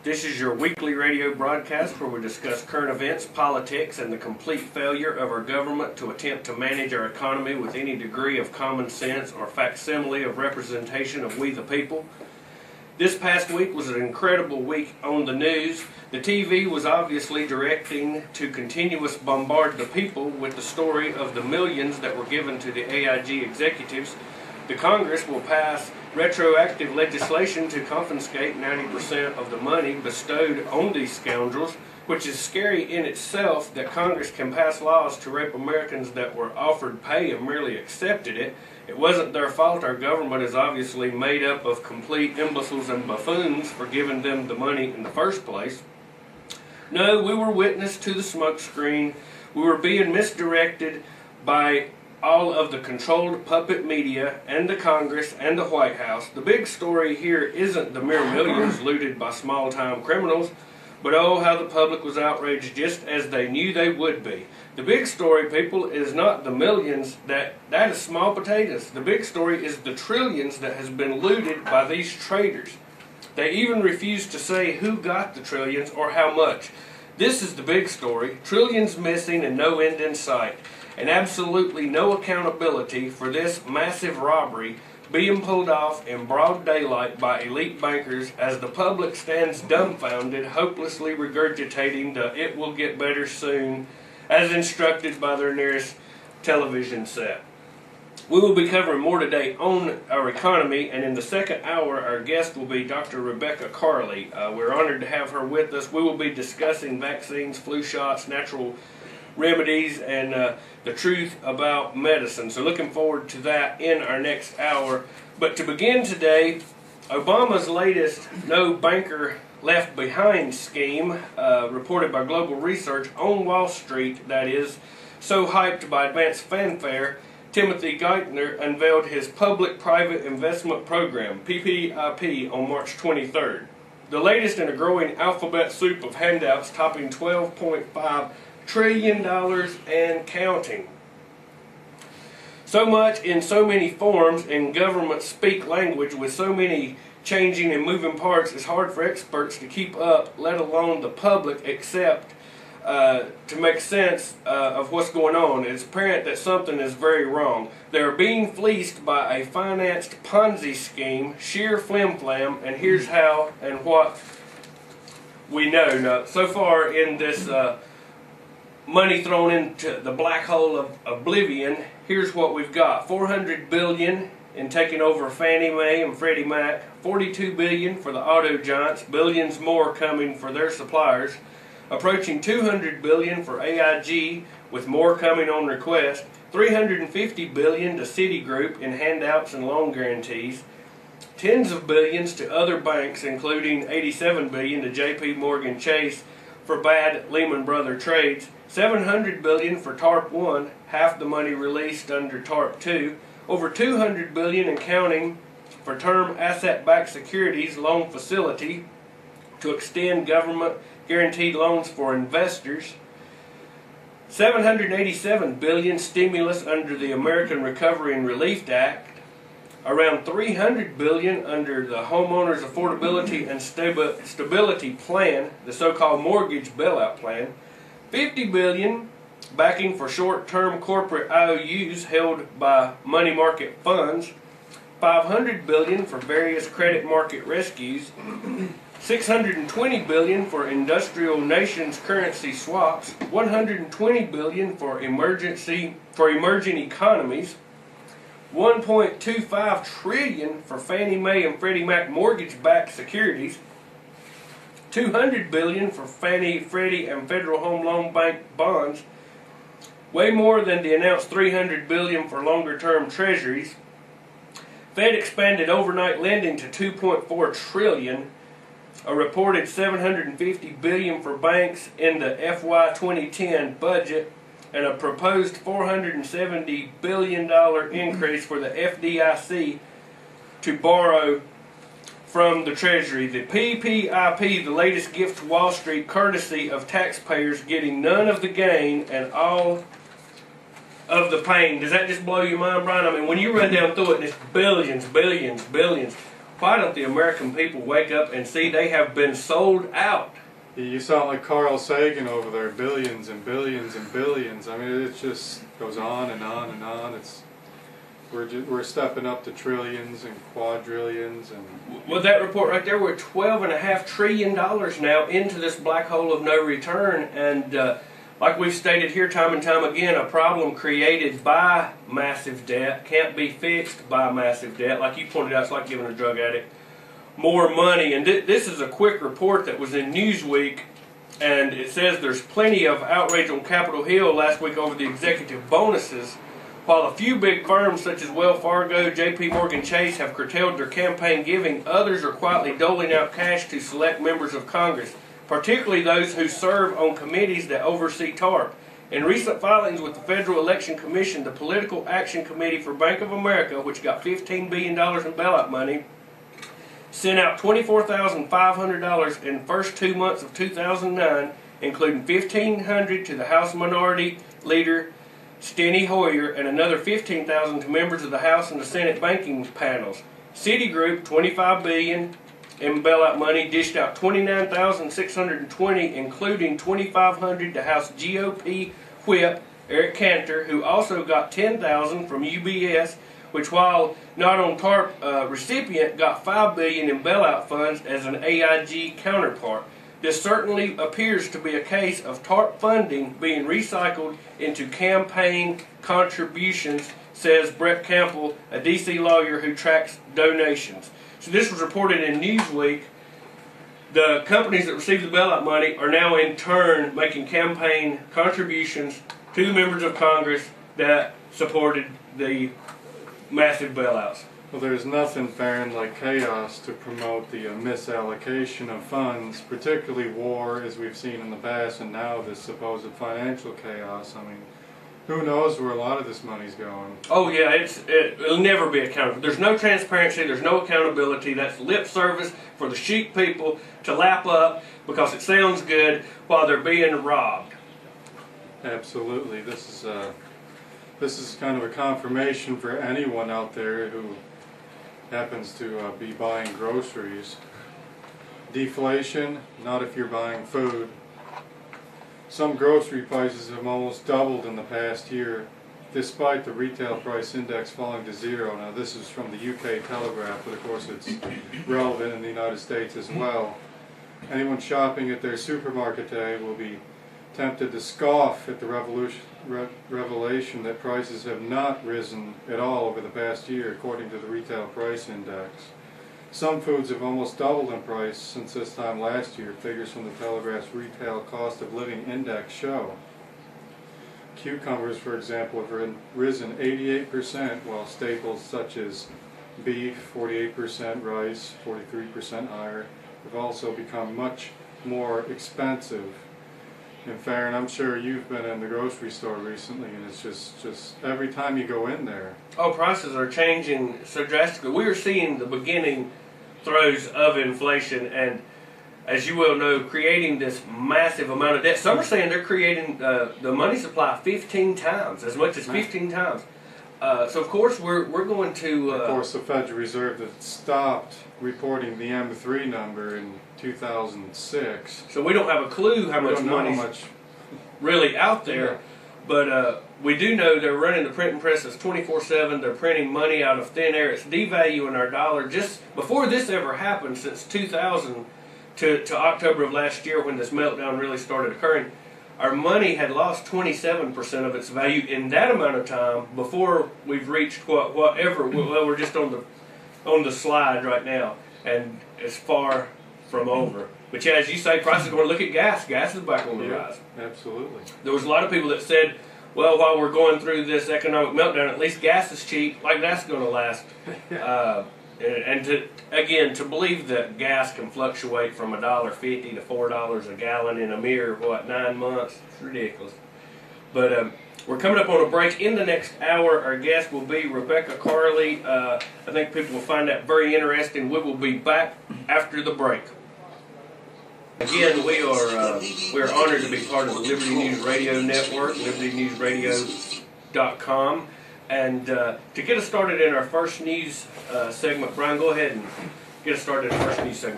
This is your weekly radio broadcast where we discuss current events, politics, and the complete failure of our government to attempt to manage our economy with any degree of common sense or facsimile of representation of we the people. This past week was an incredible week on the news. The TV was obviously directing to continuous bombard the people with the story of the millions that were given to the AIG executives. The Congress will pass retroactive legislation to confiscate 90% of the money bestowed on these scoundrels, which is scary in itself that Congress can pass laws to rape Americans that were offered pay and merely accepted it. It wasn't their fault. Our government is obviously made up of complete imbeciles and buffoons for giving them the money in the first place. No, we were witness to the smokescreen. We were being misdirected by all of the controlled puppet media and the Congress and the White House. The big story here isn't the mere millions looted by small-time criminals, but oh, how the public was outraged just as they knew they would be. The big story, people, is not the millions. That is small potatoes. The big story is the trillions that has been looted by these traitors. They even refuse to say who got the trillions or how much. This is the big story. Trillions missing and no end in sight. And absolutely no accountability for this massive robbery being pulled off in broad daylight by elite bankers as the public stands dumbfounded, hopelessly regurgitating the "it will get better soon" as instructed by their nearest television set. We will be covering more today on our economy, and in the second hour our guest will be Dr. Rebecca Carley. We're honored to have her with us. We will be discussing vaccines, flu shots, natural remedies, and the truth about medicine. So looking forward to that in our next hour. But to begin today, Obama's latest No Banker Left Behind scheme, reported by Global Research on Wall Street, that is, so hyped by advanced fanfare, Timothy Geithner unveiled his Public-Private Investment Program, PPIP, on March 23rd. The latest in a growing alphabet soup of handouts topping $12.5 trillion and counting. So much in so many forms in government speak language with so many changing and moving parts, it's hard for experts to keep up, let alone the public, except to make sense of what's going on. It's apparent that something is very wrong. They're being fleeced by a financed Ponzi scheme, sheer flim-flam, and here's how and what we know. Now, so far in this money thrown into the black hole of oblivion, here's what we've got. $400 billion in taking over Fannie Mae and Freddie Mac, $42 billion for the auto giants, billions more coming for their suppliers, approaching $200 billion for AIG with more coming on request, $350 billion to Citigroup in handouts and loan guarantees, tens of billions to other banks, including $87 billion to JP Morgan Chase for bad Lehman Brothers trades, $700 billion for TARP 1, half the money released under TARP 2, over $200 billion and counting for term asset-backed securities loan facility to extend government-guaranteed loans for investors, $787 billion stimulus under the American Recovery and Relief Act, around $300 billion under the Homeowners Affordability and Stability Plan, the so-called mortgage bailout plan, $50 billion backing for short-term corporate IOUs held by money market funds, $500 billion for various credit market rescues, $620 billion for industrial nations currency swaps, $120 billion for emerging economies, $1.25 trillion for Fannie Mae and Freddie Mac mortgage-backed securities, $200 billion for Fannie, Freddie, and Federal Home Loan Bank bonds, way more than the announced $300 billion for longer-term treasuries. Fed expanded overnight lending to $2.4 trillion, a reported $750 billion for banks in the FY 2010 budget, and a proposed $470 billion increase for the FDIC to borrow from the Treasury. The PPIP, the latest gift to Wall Street, courtesy of taxpayers getting none of the gain and all of the pain. Does that just blow your mind, Brian? I mean, when you run down through it, and it's billions, billions, billions. why don't the American people wake up and see they have been sold out? You sound like Carl Sagan over there, billions and billions and billions. I mean, it just goes on and on and on. We're stepping up to trillions and quadrillions and. Well, that report right there, we're $12.5 trillion now into this black hole of no return, and like we've stated here time and time again, a problem created by massive debt can't be fixed by massive debt. Like you pointed out, it's like giving a drug addict more money. And this is a quick report that was in Newsweek, and it says there's plenty of outrage on Capitol Hill last week over the executive bonuses. While a few big firms such as Wells Fargo, JP Morgan Chase have curtailed their campaign giving, others are quietly doling out cash to select members of Congress, particularly those who serve on committees that oversee TARP. In recent filings with the Federal Election Commission, the Political Action Committee for Bank of America, which got $15 billion in bailout money, sent out $24,500 in the first 2 months of 2009, including $1,500 to the House Minority Leader Steny Hoyer and another $15,000 to members of the House and the Senate banking panels. Citigroup, $25 billion in bailout money, dished out $29,620, including $2,500 to House GOP whip Eric Cantor, who also got $10,000 from UBS, which, while not on TARP recipient, got $5 billion in bailout funds as an AIG counterpart. This certainly appears to be a case of TARP funding being recycled into campaign contributions, says Brett Campbell, a D.C. lawyer who tracks donations. So this was reported in Newsweek. The companies that received the bailout money are now in turn making campaign contributions to the members of Congress that supported the massive bailouts. Well, there's nothing, Farron, like chaos to promote the misallocation of funds, particularly war, as we've seen in the past, and now this supposed financial chaos. I mean, who knows where a lot of this money's going? Oh yeah, it'll never be accountable. There's no transparency, there's no accountability. That's lip service for the sheep people to lap up because it sounds good while they're being robbed. Absolutely. This is kind of a confirmation for anyone out there who happens to be buying groceries. Deflation, not if you're buying food. Some grocery prices have almost doubled in the past year, despite the retail price index falling to zero. Now this is from the UK Telegraph, but of course it's relevant in the United States as well. Anyone shopping at their supermarket today will be tempted to scoff at the revelation that prices have not risen at all over the past year, according to the retail price index. Some foods have almost doubled in price since this time last year, figures from the Telegraph's Retail Cost of Living Index show. Cucumbers, for example, have risen 88%, while staples such as beef, 48%, rice, 43% higher, have also become much more expensive. And Farron, I'm sure you've been in the grocery store recently, and it's just every time you go in there. Oh, prices are changing so drastically. We are seeing the beginning throes of inflation, and as you well know, creating this massive amount of debt. Some are saying they're creating the money supply 15 times, as much as 15 times. So of course we're going to... of course the Federal Reserve that stopped reporting the M3 number in 2006. So we don't have a clue how much money's really out there. Yeah. But we do know they're running the printing presses 24/7. They're printing money out of thin air. It's devaluing our dollar. Just before this ever happened, since 2000 to October of last year when this meltdown really started occurring, our money had lost 27% of its value in that amount of time before we've reached whatever. Well, we're just on the slide right now, and it's far from over. But yeah, as you say, prices are going to look at gas. Gas is back on the rise. Absolutely. There was a lot of people that said, well, while we're going through this economic meltdown, at least gas is cheap. Like that's going to last. And to believe that gas can fluctuate from $1.50 to $4 a gallon in a mere 9 months, it's ridiculous. But we're coming up on a break. In the next hour, our guest will be Rebecca Carley. I think people will find that very interesting. We will be back after the break. Again, we are honored to be part of the Liberty News Radio Network, libertynewsradio.com. And to get us started in our first news segment, Brian, go ahead and Get us started, first news segment.